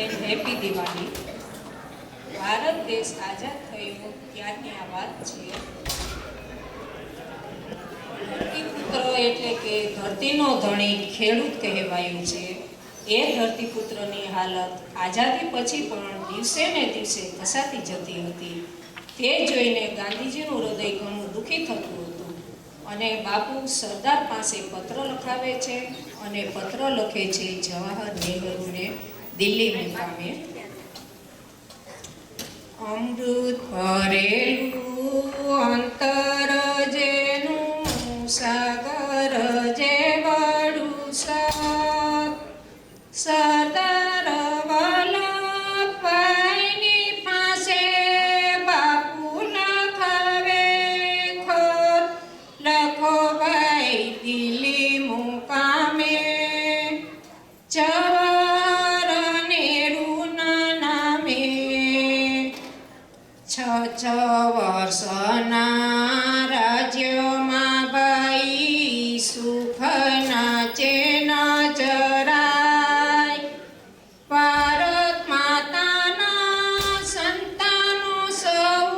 And happy Diwali. Bharat દેશ આઝાદ થયો ત્યારની આ વાત છે. ધરતીપુત્ર એટલે કે ધરતીનો ધણી ખેડૂત કહેવાયું છે. એ ધરતીપુત્રની હાલત આઝાદી પછી પણ દિવસે ને દિવસે ઘસાતી જતી હતી. તે જોઈને ગાંધીજીનું હૃદય ઘણું દુઃખી થતું હતું અને બાપુ સરદાર પાસે પત્ર લખાવે છે અને પત્ર લખે છે જવાહર નહેરુને દિલ્હી મુકામે. અમૃત ભરેલું અંતર જેનું સાગર જેવડું સરદાર વલ્લભભાઈની પાસે બાપુ લખાવે ખત, લખો ભાઈ દિલ્હી મુકામે જવાહર નહેરુના નામે. 6 વર્ષના રાજ્યમાં ભાઈ સુખના ચેન જરાય. ભારત માતાના સંતાનો સૌ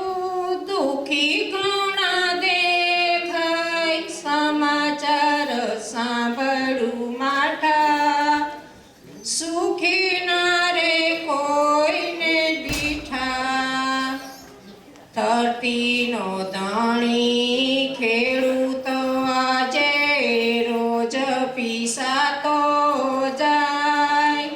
દુઃખી ઘણા દેખાય. સમાચાર સાંભળું માઠા, સુખી ના રે કોઈને દીઠા. ધરતીનો ધણી ખેડૂત આજે રોજ પીસાતો જાય.